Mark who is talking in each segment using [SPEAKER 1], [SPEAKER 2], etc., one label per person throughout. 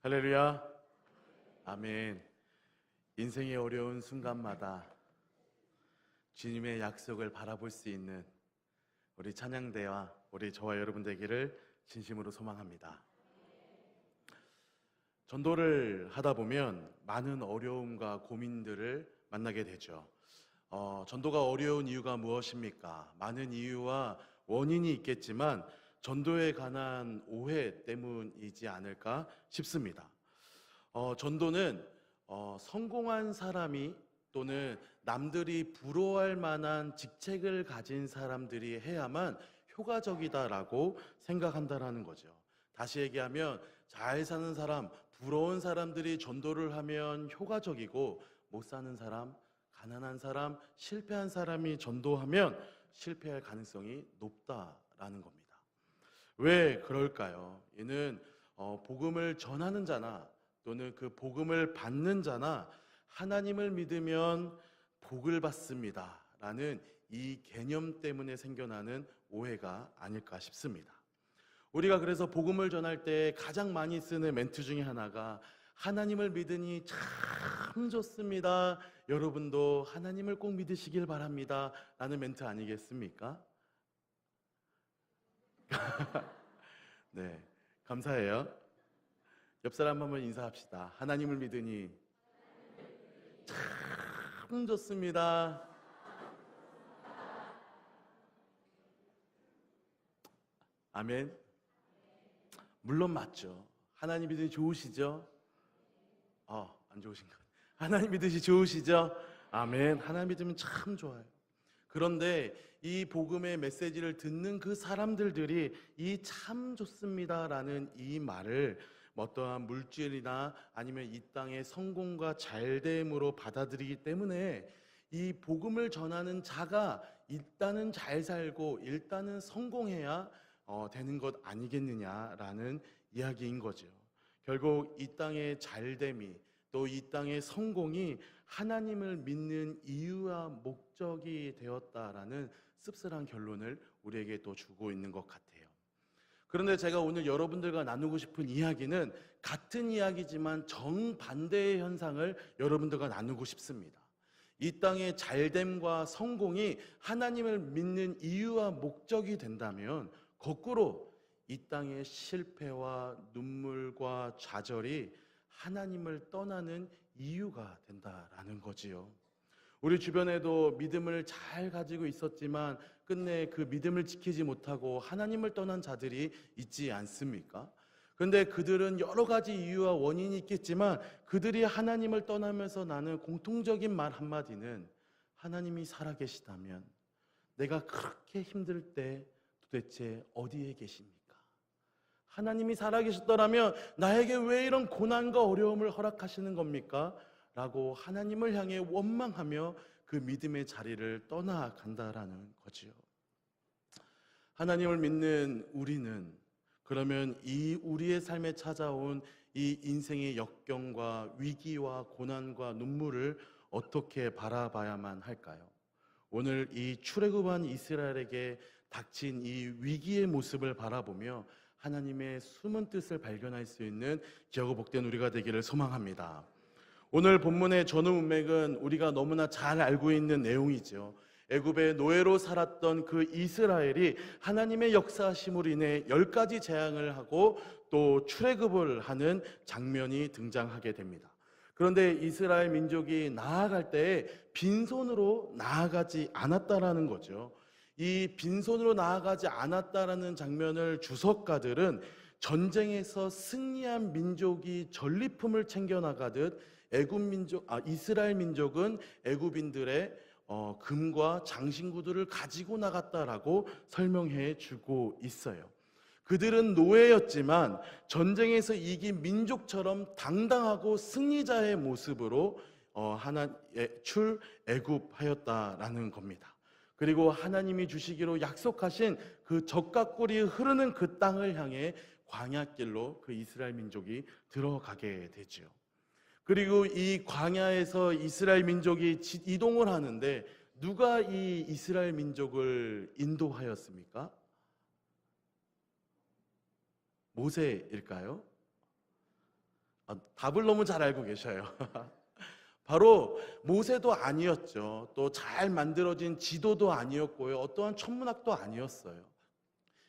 [SPEAKER 1] 할렐루야. 아멘. 인생의 어려운 순간마다 주님의 약속을 바라볼 수 있는 우리 찬양대와 우리 저와 여러분 되기를 진심으로 소망합니다. 전도를 하다 보면 많은 어려움과 고민들을 만나게 되죠. 전도가 어려운 이유가 무엇입니까? 많은 이유와 원인이 있겠지만 전도에 관한 오해 때문이지 않을까 싶습니다. 전도는 성공한 사람이 또는 남들이 부러워할 만한 직책을 가진 사람들이 해야만 효과적이다라고 생각한다라는 거죠. 다시 얘기하면 잘 사는 사람, 부러운 사람들이 전도를 하면 효과적이고, 못 사는 사람, 가난한 사람, 실패한 사람이 전도하면 실패할 가능성이 높다라는 겁니다. 왜 그럴까요? 이는 복음을 전하는 자나 또는 그 복음을 받는 자나 하나님을 믿으면 복을 받습니다 라는 이 개념 때문에 생겨나는 오해가 아닐까 싶습니다. 우리가 그래서 복음을 전할 때 가장 많이 쓰는 멘트 중에 하나가 하나님을 믿으니 참 좋습니다, 여러분도 하나님을 꼭 믿으시길 바랍니다 라는 멘트 아니겠습니까? 네, 감사해요. 옆 사람 한번 인사합시다. 하나님을 믿으니 참 좋습니다. 아멘. 물론 맞죠. 하나님 믿으니 좋으시죠? 안 좋으신가? 하나님 믿으시 좋으시죠? 아멘. 하나님 믿으면 참 좋아요. 그런데 이 복음의 메시지를 듣는 그 사람들이 이 참 좋습니다라는 이 말을 어떠한 물질이나 아니면 이 땅의 성공과 잘됨으로 받아들이기 때문에 이 복음을 전하는 자가 일단은 잘 살고 일단은 성공해야 되는 것 아니겠느냐라는 이야기인 거죠. 결국 이 땅의 잘됨이 또 이 땅의 성공이 하나님을 믿는 이유와 목적이 되었다라는 씁쓸한 결론을 우리에게 또 주고 있는 것 같아요. 그런데 제가 오늘 여러분들과 나누고 싶은 이야기는 같은 이야기지만 정반대의 현상을 여러분들과 나누고 싶습니다. 이 땅의 잘됨과 성공이 하나님을 믿는 이유와 목적이 된다면 거꾸로 이 땅의 실패와 눈물과 좌절이 하나님을 떠나는 이유가 된다라는 거지요. 우리 주변에도 믿음을 잘 가지고 있었지만 끝내 그 믿음을 지키지 못하고 하나님을 떠난 자들이 있지 않습니까? 그런데 그들은 여러 가지 이유와 원인이 있겠지만 그들이 하나님을 떠나면서 나는 공통적인 말 한마디는 하나님이 살아계시다면 내가 그렇게 힘들 때 도대체 어디에 계십니까? 하나님이 살아계셨더라면 나에게 왜 이런 고난과 어려움을 허락하시는 겁니까? 라고 하나님을 향해 원망하며 그 믿음의 자리를 떠나간다라는 거지요. 하나님을 믿는 우리는 그러면 이 우리의 삶에 찾아온 이 인생의 역경과 위기와 고난과 눈물을 어떻게 바라봐야만 할까요? 오늘 이 출애굽한 이스라엘에게 닥친 이 위기의 모습을 바라보며 하나님의 숨은 뜻을 발견할 수 있는 기하고 복된 우리가 되기를 소망합니다. 오늘 본문의 전후 문맥은 우리가 너무나 잘 알고 있는 내용이죠. 애굽의 노예로 살았던 그 이스라엘이 하나님의 역사하심으로 인해 10가지 재앙을 하고 또 출애굽을 하는 장면이 등장하게 됩니다. 그런데 이스라엘 민족이 나아갈 때 빈손으로 나아가지 않았다라는 거죠. 이 빈손으로 나아가지 않았다라는 장면을 주석가들은 전쟁에서 승리한 민족이 전리품을 챙겨나가듯 이스라엘 민족은 애굽인들의 금과 장신구들을 가지고 나갔다라고 설명해 주고 있어요. 그들은 노예였지만 전쟁에서 이긴 민족처럼 당당하고 승리자의 모습으로 출애굽하였다라는 겁니다. 그리고 하나님이 주시기로 약속하신 그 젖과 꿀이 흐르는 그 땅을 향해 광야길로 그 이스라엘 민족이 들어가게 되죠. 그리고 이 광야에서 이스라엘 민족이 이동을 하는데 누가 이 이스라엘 민족을 인도하였습니까? 모세일까요? 답을 너무 잘 알고 계셔요. 바로 모세도 아니었죠. 또 잘 만들어진 지도도 아니었고요. 어떠한 천문학도 아니었어요.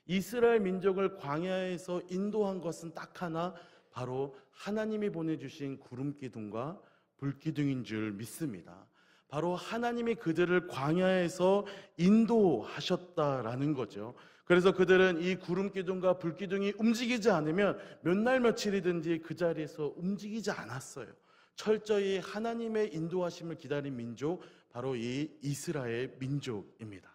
[SPEAKER 1] 이스라엘 민족을 광야에서 인도한 것은 딱 하나, 바로 하나님이 보내주신 구름 기둥과 불 기둥인 줄 믿습니다. 바로 하나님이 그들을 광야에서 인도하셨다라는 거죠. 그래서 그들은 이 구름 기둥과 불 기둥이 움직이지 않으면 몇 날 며칠이든지 그 자리에서 움직이지 않았어요. 철저히 하나님의 인도하심을 기다린 민족, 바로 이 이스라엘 민족입니다.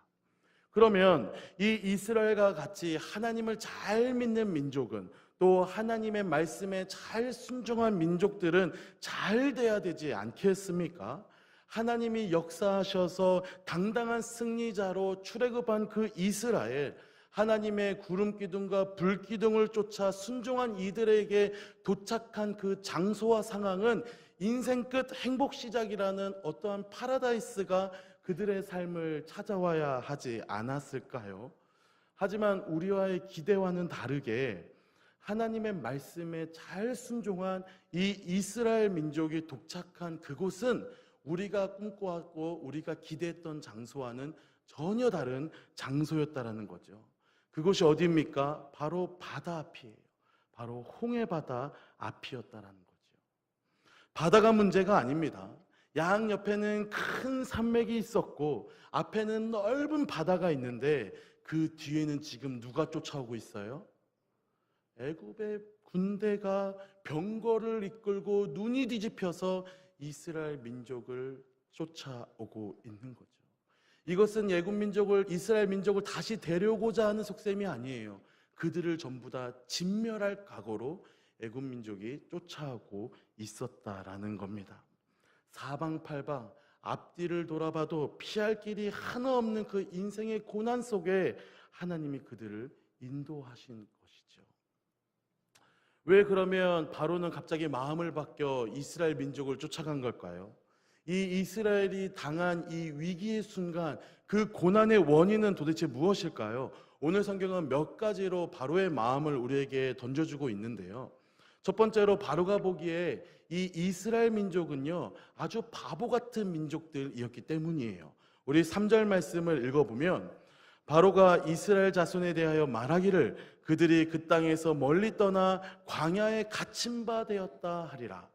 [SPEAKER 1] 그러면 이 이스라엘과 같이 하나님을 잘 믿는 민족은, 또 하나님의 말씀에 잘 순종한 민족들은 잘 돼야 되지 않겠습니까? 하나님이 역사하셔서 당당한 승리자로 출애굽한 그 이스라엘, 하나님의 구름 기둥과 불 기둥을 쫓아 순종한 이들에게 도착한 그 장소와 상황은 인생 끝 행복 시작이라는 어떠한 파라다이스가 그들의 삶을 찾아와야 하지 않았을까요? 하지만 우리와의 기대와는 다르게 하나님의 말씀에 잘 순종한 이 이스라엘 민족이 도착한 그곳은 우리가 꿈꿔왔고 우리가 기대했던 장소와는 전혀 다른 장소였다라는 거죠. 그곳이 어디입니까? 바로 바다 앞이에요. 바로 홍해바다 앞이었다라는 거죠. 바다가 문제가 아닙니다. 양 옆에는 큰 산맥이 있었고 앞에는 넓은 바다가 있는데 그 뒤에는 지금 누가 쫓아오고 있어요? 애굽의 군대가 병거를 이끌고 눈이 뒤집혀서 이스라엘 민족을 쫓아오고 있는 거죠. 이것은 애굽 민족을, 이스라엘 민족을 다시 데려오고자 하는 속셈이 아니에요. 그들을 전부 다 진멸할 각오로 애굽 민족이 쫓아오고 있었다라는 겁니다. 사방팔방 앞뒤를 돌아봐도 피할 길이 하나 없는 그 인생의 고난 속에 하나님이 그들을 인도하신 것이죠. 왜 그러면 바로는 갑자기 마음을 바뀌어 이스라엘 민족을 쫓아간 걸까요? 이 이스라엘이 당한 이 위기의 순간, 그 고난의 원인은 도대체 무엇일까요? 오늘 성경은 몇 가지로 바로의 마음을 우리에게 던져주고 있는데요. 첫 번째로 바로가 보기에 이 이스라엘 민족은요, 아주 바보 같은 민족들이었기 때문이에요. 우리 3절 말씀을 읽어보면 바로가 이스라엘 자손에 대하여 말하기를 그들이 그 땅에서 멀리 떠나 광야에 갇힌 바 되었다 하리라.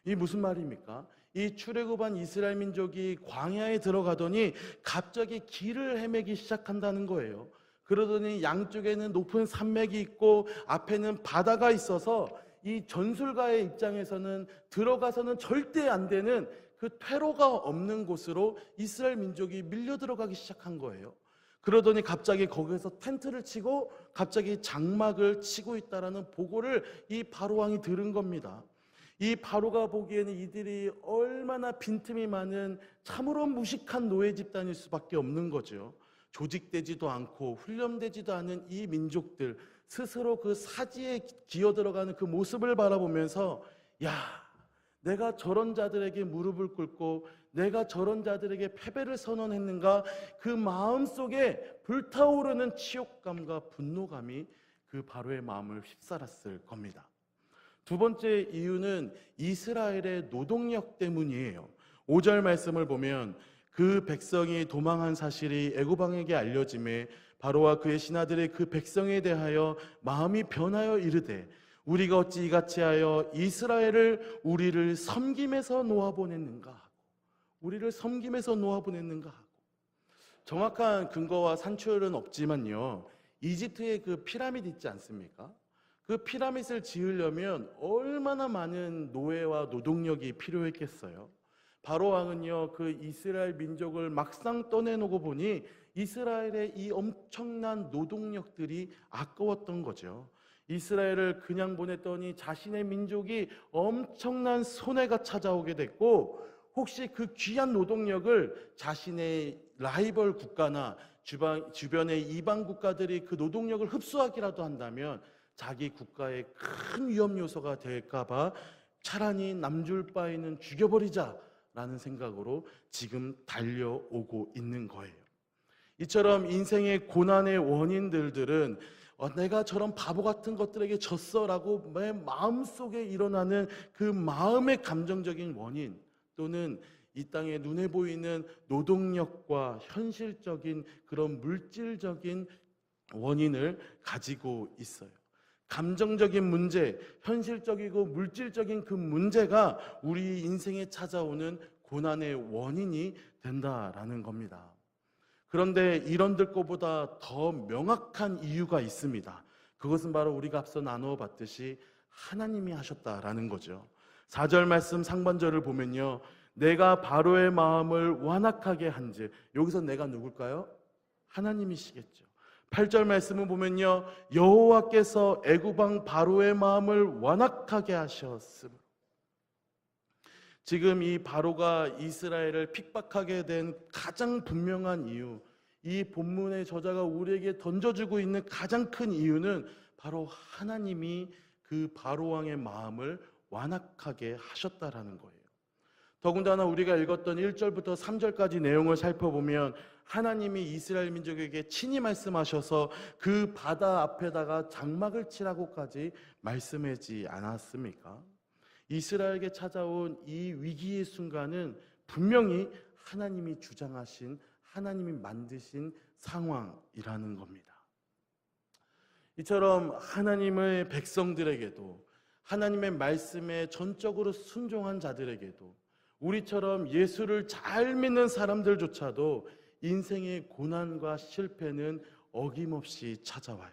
[SPEAKER 1] 이 무슨 말입니까? 이 출애굽한 이스라엘 민족이 광야에 들어가더니 갑자기 길을 헤매기 시작한다는 거예요. 그러더니 양쪽에는 높은 산맥이 있고 앞에는 바다가 있어서 이 전술가의 입장에서는 들어가서는 절대 안 되는 그 퇴로가 없는 곳으로 이스라엘 민족이 밀려 들어가기 시작한 거예요. 그러더니 갑자기 거기서 텐트를 치고 갑자기 장막을 치고 있다라는 보고를 이 바로 왕이 들은 겁니다. 이 바로가 보기에는 이들이 얼마나 빈틈이 많은 참으로 무식한 노예 집단일 수밖에 없는 거죠. 조직되지도 않고 훈련되지도 않은 이 민족들 스스로 그 사지에 기어 들어가는 그 모습을 바라보면서, 야, 내가 저런 자들에게 무릎을 꿇고 내가 저런 자들에게 패배를 선언했는가, 그 마음속에 불타오르는 치욕감과 분노감이 그 바로의 마음을 휩쓸었을 겁니다. 두 번째 이유는 이스라엘의 노동력 때문이에요. 5절 말씀을 보면 그 백성이 도망한 사실이 애굽 왕에게 알려짐에 바로와 그의 신하들이 그 백성에 대하여 마음이 변하여 이르되 우리가 어찌 이같이 하여 이스라엘을 우리를 섬김에서 놓아보냈는가 하고, 우리를 섬김에서 놓아보냈는가 하고. 정확한 근거와 산출은 없지만요, 이집트에 그 피라미드 있지 않습니까? 그 피라미드를 지으려면 얼마나 많은 노예와 노동력이 필요했겠어요. 바로 왕은요, 그 이스라엘 민족을 막상 떠내놓고 보니 이스라엘의 이 엄청난 노동력들이 아까웠던 거죠. 이스라엘을 그냥 보냈더니 자신의 민족이 엄청난 손해가 찾아오게 됐고, 혹시 그 귀한 노동력을 자신의 라이벌 국가나 주변의 이방 국가들이 그 노동력을 흡수하기라도 한다면 자기 국가의 큰 위험 요소가 될까봐 차라리 남줄 바에는 죽여버리자라는 생각으로 지금 달려오고 있는 거예요. 이처럼 인생의 고난의 원인들은 내가 저런 바보 같은 것들에게 졌어라고 내 마음속에 일어나는 그 마음의 감정적인 원인, 또는 이 땅에 눈에 보이는 노동력과 현실적인 그런 물질적인 원인을 가지고 있어요. 감정적인 문제, 현실적이고 물질적인 그 문제가 우리 인생에 찾아오는 고난의 원인이 된다라는 겁니다. 그런데 이런들 것보다 더 명확한 이유가 있습니다. 그것은 바로 우리가 앞서 나누어 봤듯이 하나님이 하셨다라는 거죠. 4절 말씀 상반절을 보면요, 내가 바로의 마음을 완악하게 한즉, 여기서 내가 누굴까요? 하나님이시겠죠. 8절 말씀을 보면요, 여호와께서 애굽왕 바로의 마음을 완악하게 하셨으므로. 지금 이 바로가 이스라엘을 핍박하게 된 가장 분명한 이유, 이 본문의 저자가 우리에게 던져주고 있는 가장 큰 이유는 바로 하나님이 그 바로 왕의 마음을 완악하게 하셨다라는 거예요. 더군다나 우리가 읽었던 1절부터 3절까지 내용을 살펴보면 하나님이 이스라엘 민족에게 친히 말씀하셔서 그 바다 앞에다가 장막을 치라고까지 말씀하지 않았습니까? 이스라엘에게 찾아온 이 위기의 순간은 분명히 하나님이 주장하신, 하나님이 만드신 상황이라는 겁니다. 이처럼 하나님의 백성들에게도, 하나님의 말씀에 전적으로 순종한 자들에게도, 우리처럼 예수를 잘 믿는 사람들조차도 인생의 고난과 실패는 어김없이 찾아와요.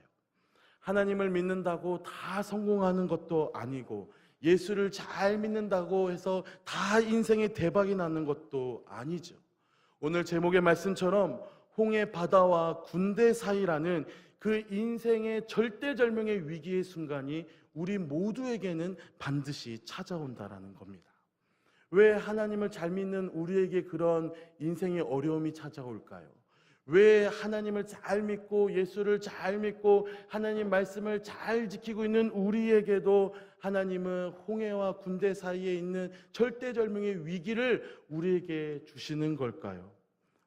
[SPEAKER 1] 하나님을 믿는다고 다 성공하는 것도 아니고, 예수를 잘 믿는다고 해서 다 인생에 대박이 나는 것도 아니죠. 오늘 제목의 말씀처럼 홍해 바다와 군대 사이라는 그 인생의 절대절명의 위기의 순간이 우리 모두에게는 반드시 찾아온다라는 겁니다. 왜 하나님을 잘 믿는 우리에게 그런 인생의 어려움이 찾아올까요? 왜 하나님을 잘 믿고 예수를 잘 믿고 하나님 말씀을 잘 지키고 있는 우리에게도 하나님은 홍해와 군대 사이에 있는 절대절명의 위기를 우리에게 주시는 걸까요?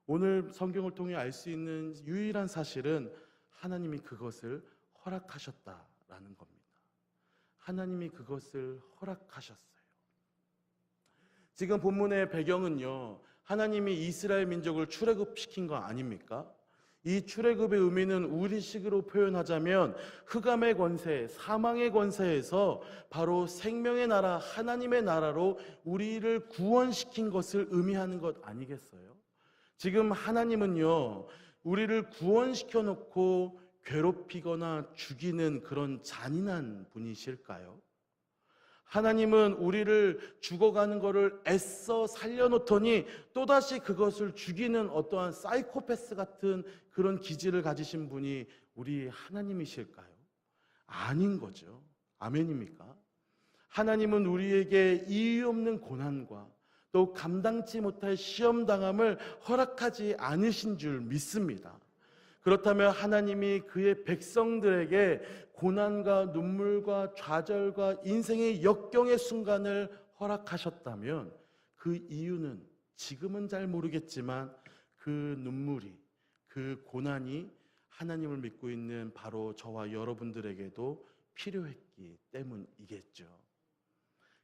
[SPEAKER 1] 오늘 성경을 통해 알 수 있는 유일한 사실은 하나님이 그것을 허락하셨다라는 겁니다. 하나님이 그것을 허락하셨어요. 지금 본문의 배경은요, 하나님이 이스라엘 민족을 출애굽시킨 거 아닙니까? 이 출애굽의 의미는 우리식으로 표현하자면 흑암의 권세, 사망의 권세에서 바로 생명의 나라, 하나님의 나라로 우리를 구원시킨 것을 의미하는 것 아니겠어요? 지금 하나님은요, 우리를 구원시켜 놓고 괴롭히거나 죽이는 그런 잔인한 분이실까요? 하나님은 우리를 죽어가는 것을 애써 살려놓더니 또다시 그것을 죽이는 어떠한 사이코패스 같은 그런 기질을 가지신 분이 우리 하나님이실까요? 아닌 거죠. 아멘입니까? 하나님은 우리에게 이유 없는 고난과 또 감당치 못할 시험당함을 허락하지 않으신 줄 믿습니다. 그렇다면 하나님이 그의 백성들에게 고난과 눈물과 좌절과 인생의 역경의 순간을 허락하셨다면 그 이유는 지금은 잘 모르겠지만 그 눈물이, 그 고난이 하나님을 믿고 있는 바로 저와 여러분들에게도 필요했기 때문이겠죠.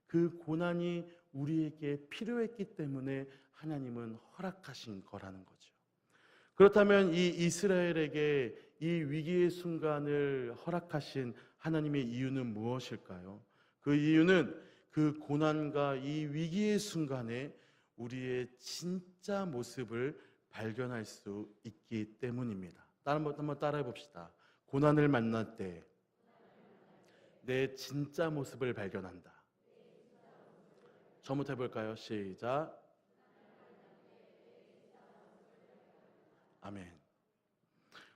[SPEAKER 1] 그 고난이 우리에게 필요했기 때문에 하나님은 허락하신 거라는 거죠. 그렇다면 이 이스라엘에게 이 위기의 순간을 허락하신 하나님의 이유는 무엇일까요? 그 이유는 그 고난과 이 위기의 순간에 우리의 진짜 모습을 발견할 수 있기 때문입니다. 한번 따라해 봅시다. 고난을 만날 때 내 진짜 모습을 발견한다. 처음부터 해볼까요? 시작. 아멘.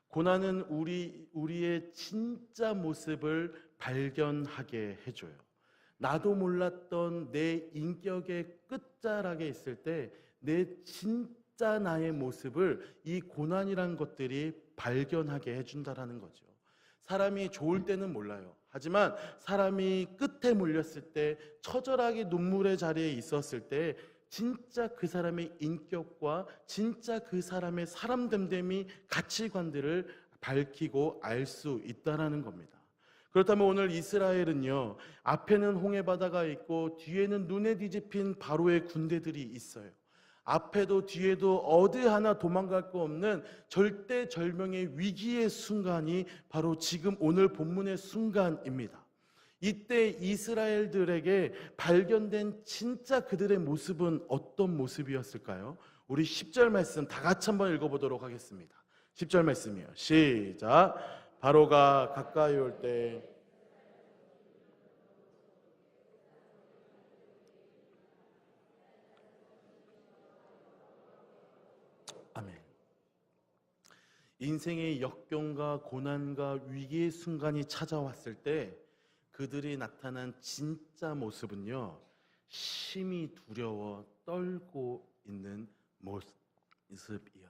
[SPEAKER 1] 고난은 우리의 진짜 모습을 발견하게 해줘요. 나도 몰랐던 내 인격의 끝자락에 있을 때 내 진짜 나의 모습을 이 고난이란 것들이 발견하게 해준다라는 거죠. 사람이 좋을 때는 몰라요. 하지만 사람이 끝에 몰렸을 때, 처절하게 눈물의 자리에 있었을 때 진짜 그 사람의 인격과 진짜 그 사람의 사람됨됨이 가치관들을 밝히고 알 수 있다라는 겁니다. 그렇다면 오늘 이스라엘은요, 앞에는 홍해바다가 있고 뒤에는 눈에 뒤집힌 바로의 군대들이 있어요. 앞에도 뒤에도 어디 하나 도망갈 거 없는 절대절명의 위기의 순간이 바로 지금 오늘 본문의 순간입니다. 이때 이스라엘들에게 발견된 진짜 그들의 모습은 어떤 모습이었을까요? 우리 10절 말씀 다 같이 한번 읽어보도록 하겠습니다. 10절 말씀이요. 시작. 바로가 가까이 올 때 아멘. 인생의 역경과 고난과 위기의 순간이 찾아왔을 때 그들이 나타난 진짜 모습은요, 심히 두려워 떨고 있는 모습이었어요.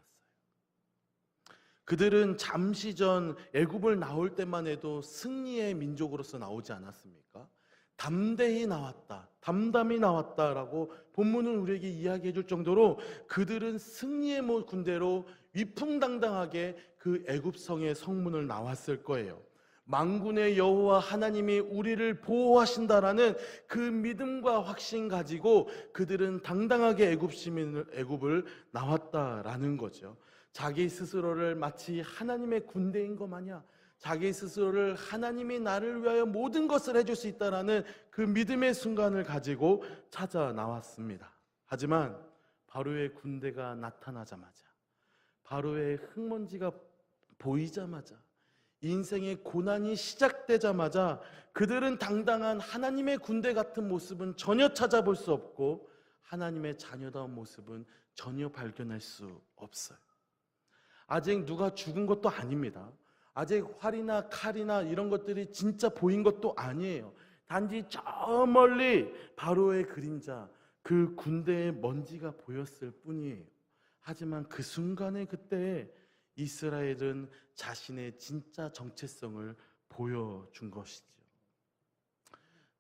[SPEAKER 1] 그들은 잠시 전 애굽을 나올 때만 해도 승리의 민족으로서 나오지 않았습니까? 담대히 나왔다, 담담히 나왔다라고 본문은 우리에게 이야기해 줄 정도로 그들은 승리의 군대로 위풍당당하게 그 애굽 성의 성문을 나왔을 거예요. 만군의 여호와 하나님이 우리를 보호하신다라는 그 믿음과 확신 가지고 그들은 당당하게 애굽을 나왔다라는 거죠. 자기 스스로를 마치 하나님의 군대인 것 마냥, 자기 스스로를 하나님이 나를 위하여 모든 것을 해줄 수 있다라는 그 믿음의 순간을 가지고 찾아 나왔습니다. 하지만 바로의 군대가 나타나자마자, 바로의 흙먼지가 보이자마자, 인생의 고난이 시작되자마자 그들은 당당한 하나님의 군대 같은 모습은 전혀 찾아볼 수 없고 하나님의 자녀다운 모습은 전혀 발견할 수 없어요. 아직 누가 죽은 것도 아닙니다. 아직 활이나 칼이나 이런 것들이 진짜 보인 것도 아니에요. 단지 저 멀리 바로의 그림자, 그 군대의 먼지가 보였을 뿐이에요. 하지만 그 순간에 그때 이스라엘은 자신의 진짜 정체성을 보여준 것이죠.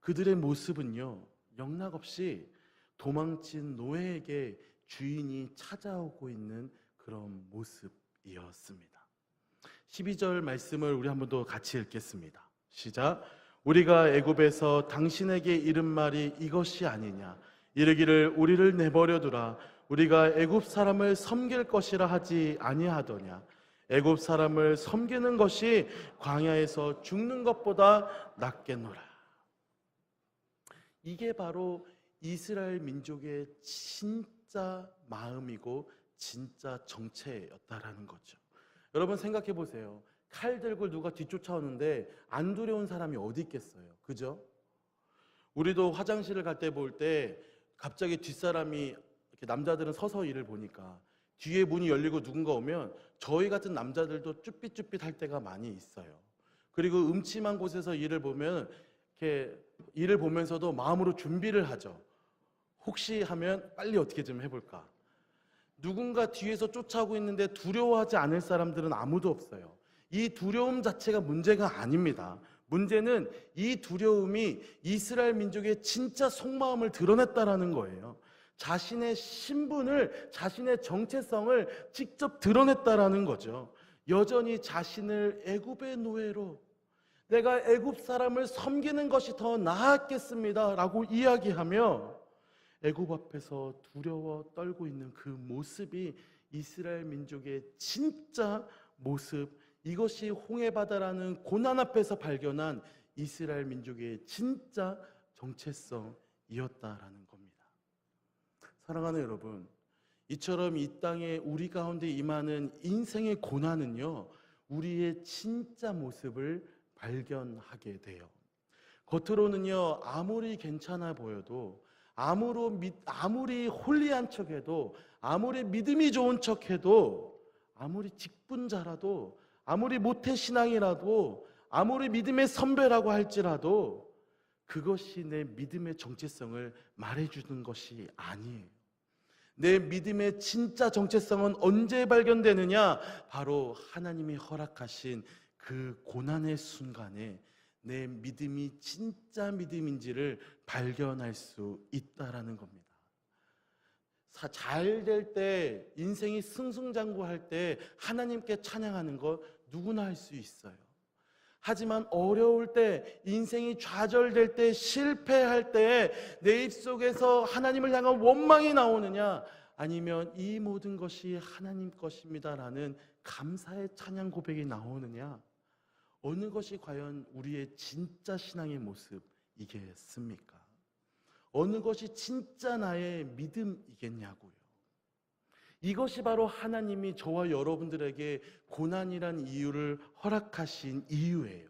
[SPEAKER 1] 그들의 모습은요, 영락없이 도망친 노예에게 주인이 찾아오고 있는 그런 모습이었습니다. 12절 말씀을 우리 한 번 더 같이 읽겠습니다. 시작. 우리가 애굽에서 당신에게 이른 말이 이것이 아니냐, 이르기를 우리를 내버려 두라, 우리가 애굽 사람을 섬길 것이라 하지 아니하더냐. 애굽 사람을 섬기는 것이 광야에서 죽는 것보다 낫겠노라. 이게 바로 이스라엘 민족의 진짜 마음이고 진짜 정체였다라는 거죠. 여러분 생각해 보세요. 칼 들고 누가 뒤쫓아오는데 안 두려운 사람이 어디 있겠어요? 그죠? 우리도 화장실을 갈 때 볼 때 갑자기 뒷사람이, 이렇게 남자들은 서서 일을 보니까 뒤에 문이 열리고 누군가 오면 저희 같은 남자들도 쭈삣쭈삣 할 때가 많이 있어요. 그리고 음침한 곳에서 일을 보면 이렇게 일을 보면서도 마음으로 준비를 하죠. 혹시 하면 빨리 어떻게 좀 해볼까. 누군가 뒤에서 쫓아오고 있는데 두려워하지 않을 사람들은 아무도 없어요. 이 두려움 자체가 문제가 아닙니다. 문제는 이 두려움이 이스라엘 민족의 진짜 속마음을 드러냈다라는 거예요. 자신의 신분을, 자신의 정체성을 직접 드러냈다라는 거죠. 여전히 자신을 애굽의 노예로, 내가 애굽 사람을 섬기는 것이 더 나았겠습니다 라고 이야기하며 애굽 앞에서 두려워 떨고 있는 그 모습이 이스라엘 민족의 진짜 모습, 이것이 홍해바다라는 고난 앞에서 발견한 이스라엘 민족의 진짜 정체성이었다라는 겁니다. 사랑하는 여러분, 이처럼 이 땅에 우리 가운데 임하는 인생의 고난은요, 우리의 진짜 모습을 발견하게 돼요. 겉으로는요, 아무리 괜찮아 보여도, 아무리 홀리한 척해도, 아무리 믿음이 좋은 척해도, 아무리 직분자라도, 아무리 모태신앙이라도, 아무리 믿음의 선배라고 할지라도 그것이 내 믿음의 정체성을 말해주는 것이 아니에요. 내 믿음의 진짜 정체성은 언제 발견되느냐? 바로 하나님이 허락하신 그 고난의 순간에 내 믿음이 진짜 믿음인지를 발견할 수 있다라는 겁니다. 잘 될 때, 인생이 승승장구할 때 하나님께 찬양하는 것 누구나 할 수 있어요. 하지만 어려울 때, 인생이 좌절될 때, 실패할 때 내 입속에서 하나님을 향한 원망이 나오느냐, 아니면 이 모든 것이 하나님 것입니다라는 감사의 찬양 고백이 나오느냐, 어느 것이 과연 우리의 진짜 신앙의 모습이겠습니까? 어느 것이 진짜 나의 믿음이겠냐고요. 이것이 바로 하나님이 저와 여러분들에게 고난이란 이유를 허락하신 이유예요.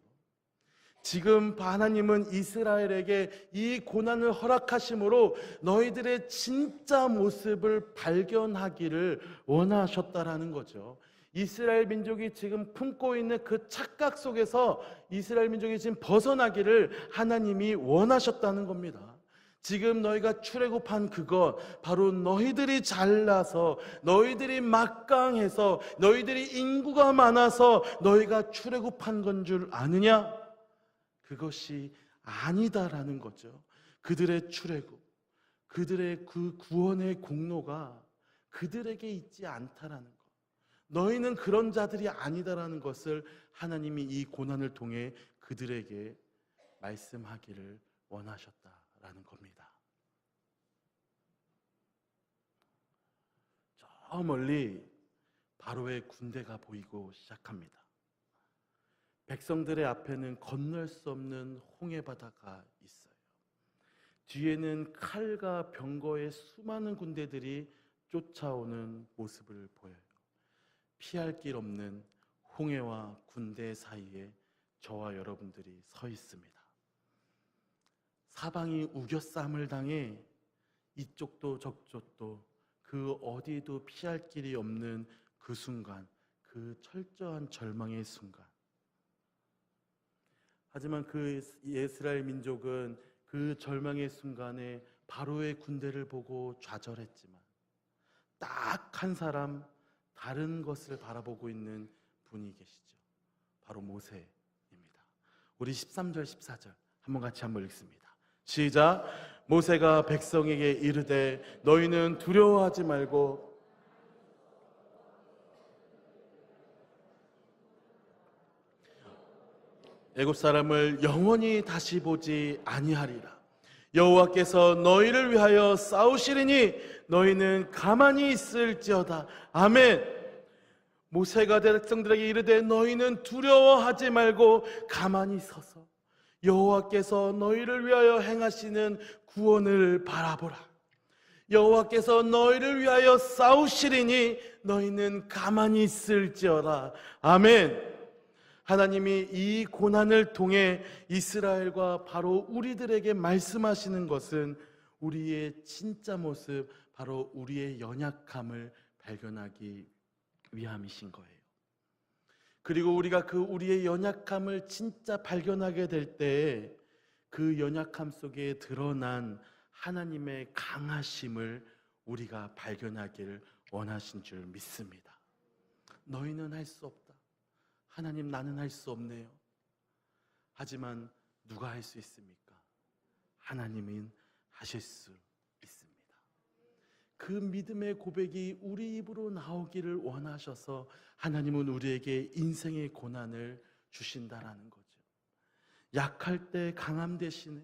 [SPEAKER 1] 지금 하나님은 이스라엘에게 이 고난을 허락하심으로 너희들의 진짜 모습을 발견하기를 원하셨다라는 거죠. 이스라엘 민족이 지금 품고 있는 그 착각 속에서 이스라엘 민족이 지금 벗어나기를 하나님이 원하셨다는 겁니다. 지금 너희가 출애굽한 그것, 바로 너희들이 잘나서, 너희들이 막강해서, 너희들이 인구가 많아서 너희가 출애굽한 건 줄 아느냐? 그것이 아니다라는 거죠. 그들의 출애굽, 그들의 그 구원의 공로가 그들에게 있지 않다라는 것, 너희는 그런 자들이 아니다라는 것을 하나님이 이 고난을 통해 그들에게 말씀하기를 원하셨다라는 겁니다. 저 멀리 바로의 군대가 보이고 시작합니다. 백성들의 앞에는 건널 수 없는 홍해 바다가 있어요. 뒤에는 칼과 병거의 수많은 군대들이 쫓아오는 모습을 보여요. 피할 길 없는 홍해와 군대 사이에 저와 여러분들이 서 있습니다. 사방이 우겨쌈을 당해 이쪽도 저쪽도 그 어디도 피할 길이 없는 그 순간, 그 철저한 절망의 순간, 하지만 그 이스라엘 민족은 그 절망의 순간에 바로의 군대를 보고 좌절했지만 딱 한 사람, 다른 것을 바라보고 있는 분이 계시죠. 바로 모세입니다. 우리 13절 14절 한번 읽습니다. 시작. 모세가 백성에게 이르되 너희는 두려워하지 말고 애굽 사람을 영원히 다시 보지 아니하리라. 여호와께서 너희를 위하여 싸우시리니 너희는 가만히 있을지어다. 아멘. 모세가 백성들에게 이르되 너희는 두려워하지 말고 가만히 서서 여호와께서 너희를 위하여 행하시는 구원을 바라보라. 여호와께서 너희를 위하여 싸우시리니 너희는 가만히 있을지어다. 아멘. 하나님이 이 고난을 통해 이스라엘과 바로 우리들에게 말씀하시는 것은 우리의 진짜 모습, 바로 우리의 연약함을 발견하기 위함이신 거예요. 그리고 우리가 그 우리의 연약함을 진짜 발견하게 될 때 그 연약함 속에 드러난 하나님의 강하심을 우리가 발견하기를 원하신 줄 믿습니다. 너희는 할 수 없다. 하나님, 나는 할 수 없네요. 하지만 누가 할 수 있습니까? 하나님은 하실 수 있습니다. 그 믿음의 고백이 우리 입으로 나오기를 원하셔서 하나님은 우리에게 인생의 고난을 주신다라는 거죠. 약할 때 강함 대신에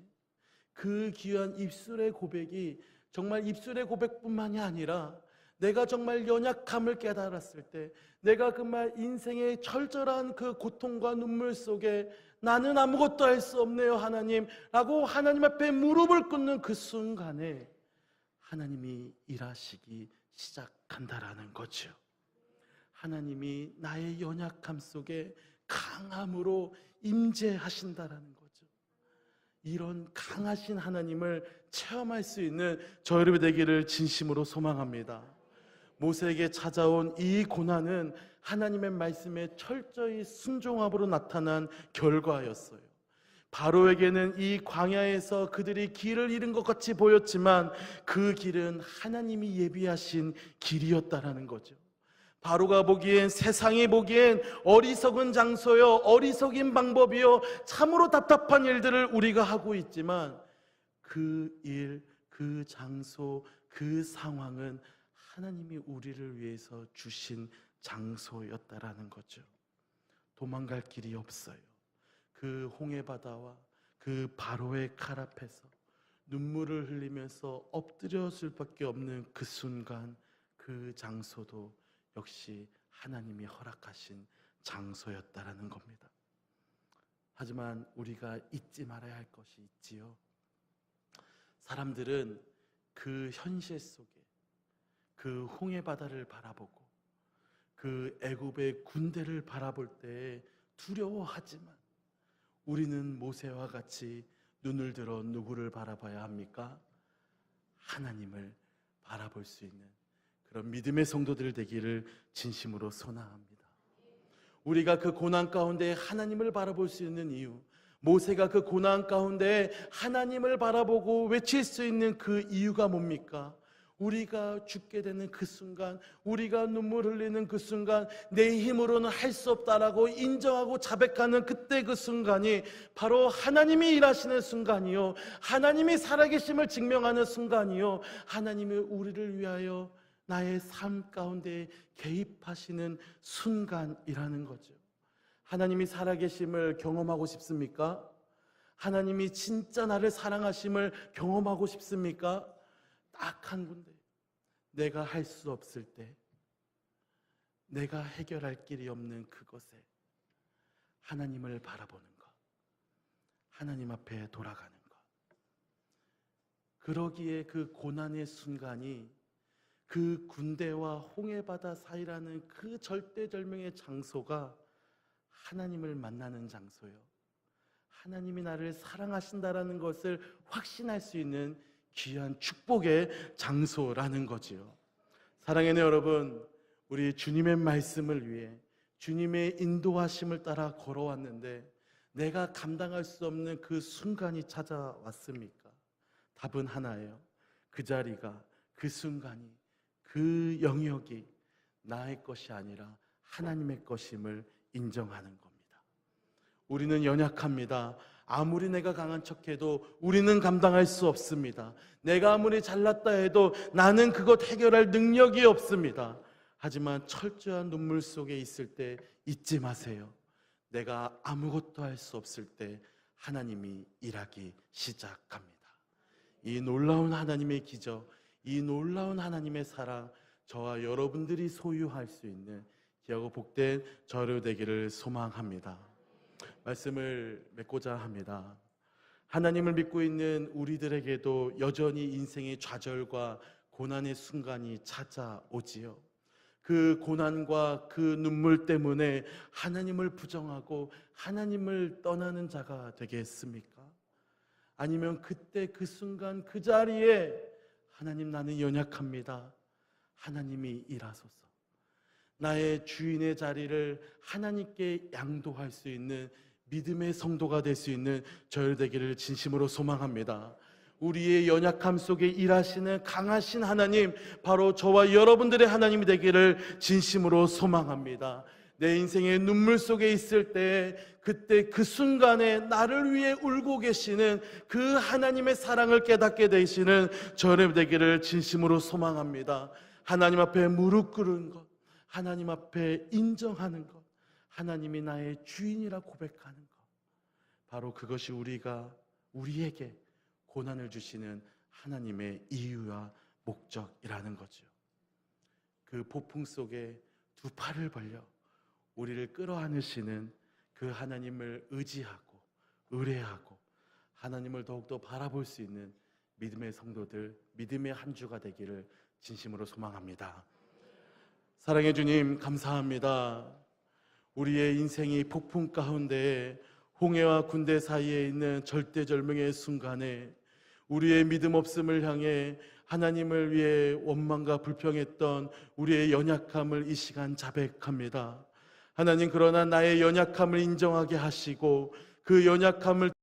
[SPEAKER 1] 그 귀한 입술의 고백이 정말 입술의 고백뿐만이 아니라 내가 정말 연약함을 깨달았을 때, 내가 정말 인생의 철저한 그 고통과 눈물 속에 나는 아무것도 할 수 없네요 하나님 라고 하나님 앞에 무릎을 꿇는 그 순간에 하나님이 일하시기 시작한다라는 거죠. 하나님이 나의 연약함 속에 강함으로 임재하신다라는 거죠. 이런 강하신 하나님을 체험할 수 있는 저 여러분 되기를 진심으로 소망합니다. 모세에게 찾아온 이 고난은 하나님의 말씀에 철저히 순종함으로 나타난 결과였어요. 바로에게는 이 광야에서 그들이 길을 잃은 것 같이 보였지만 그 길은 하나님이 예비하신 길이었다라는 거죠. 바로가 보기엔, 세상이 보기엔 어리석은 장소요, 어리석인 방법이요, 참으로 답답한 일들을 우리가 하고 있지만 그 일, 그 장소, 그 상황은 하나님이 우리를 위해서 주신 장소였다라는 거죠. 도망갈 길이 없어요. 그 홍해바다와 그 바로의 칼 앞에서 눈물을 흘리면서 엎드려 수밖에 없는 그 순간, 그 장소도 역시 하나님이 허락하신 장소였다라는 겁니다. 하지만 우리가 잊지 말아야 할 것이 있지요. 사람들은 그 현실 속에 그 홍해바다를 바라보고 그 애굽의 군대를 바라볼 때 두려워하지만, 우리는 모세와 같이 눈을 들어 누구를 바라봐야 합니까? 하나님을 바라볼 수 있는 그런 믿음의 성도들 되기를 진심으로 소망합니다. 우리가 그 고난 가운데 하나님을 바라볼 수 있는 이유, 모세가 그 고난 가운데 하나님을 바라보고 외칠 수 있는 그 이유가 뭡니까? 우리가 죽게 되는 그 순간, 우리가 눈물 흘리는 그 순간, 내 힘으로는 할 수 없다라고 인정하고 자백하는 그때 그 순간이 바로 하나님이 일하시는 순간이요, 하나님이 살아계심을 증명하는 순간이요, 하나님이 우리를 위하여 나의 삶 가운데 개입하시는 순간이라는 거죠. 하나님이 살아계심을 경험하고 싶습니까? 하나님이 진짜 나를 사랑하심을 경험하고 싶습니까? 딱 한 군데, 내가 할 수 없을 때, 내가 해결할 길이 없는 그곳에 하나님을 바라보는 것, 하나님 앞에 돌아가는 것. 그러기에 그 고난의 순간이 그 군대와 홍해바다 사이라는 그 절대절명의 장소가 하나님을 만나는 장소요, 하나님이 나를 사랑하신다라는 것을 확신할 수 있는 귀한 축복의 장소라는 거지요. 사랑하는 여러분, 우리 주님의 말씀을 위해 주님의 인도하심을 따라 걸어왔는데 내가 감당할 수 없는 그 순간이 찾아왔습니까? 답은 하나예요. 그 자리가, 그 순간이, 그 영역이 나의 것이 아니라 하나님의 것임을 인정하는 겁니다. 우리는 연약합니다. 아무리 내가 강한 척해도 우리는 감당할 수 없습니다. 내가 아무리 잘났다 해도 나는 그것 해결할 능력이 없습니다. 하지만 철저한 눈물 속에 있을 때 잊지 마세요. 내가 아무것도 할 수 없을 때 하나님이 일하기 시작합니다. 이 놀라운 하나님의 기적, 이 놀라운 하나님의 사랑, 저와 여러분들이 소유할 수 있는 귀하고 복된 저를 되기를 소망합니다. 말씀을 맺고자 합니다. 하나님을 믿고 있는 우리들에게도 여전히 인생의 좌절과 고난의 순간이 찾아오지요. 그 고난과 그 눈물 때문에 하나님을 부정하고 하나님을 떠나는 자가 되겠습니까? 아니면 그때 그 순간 그 자리에 하나님, 나는 연약합니다, 하나님이 일하소서, 나의 주인의 자리를 하나님께 양도할 수 있는 믿음의 성도가 될 수 있는 저희 되기를 진심으로 소망합니다. 우리의 연약함 속에 일하시는 강하신 하나님, 바로 저와 여러분들의 하나님이 되기를 진심으로 소망합니다. 내 인생의 눈물 속에 있을 때, 그때 그 순간에 나를 위해 울고 계시는 그 하나님의 사랑을 깨닫게 되시는 저희 되기를 진심으로 소망합니다. 하나님 앞에 무릎 꿇은 것, 하나님 앞에 인정하는 것, 하나님이 나의 주인이라 고백하는 것, 바로 그것이 우리에게 고난을 주시는 하나님의 이유와 목적이라는 거죠. 그 폭풍 속에 두 팔을 벌려 우리를 끌어안으시는 그 하나님을 의지하고 의뢰하고 하나님을 더욱더 바라볼 수 있는 믿음의 성도들, 믿음의 한 주가 되기를 진심으로 소망합니다. 사랑해 주님, 감사합니다. 우리의 인생이 폭풍 가운데 홍해와 군대 사이에 있는 절대절명의 순간에 우리의 믿음 없음을 향해 하나님을 위해 원망과 불평했던 우리의 연약함을 이 시간 자백합니다. 하나님, 그러나 나의 연약함을 인정하게 하시고 그 연약함을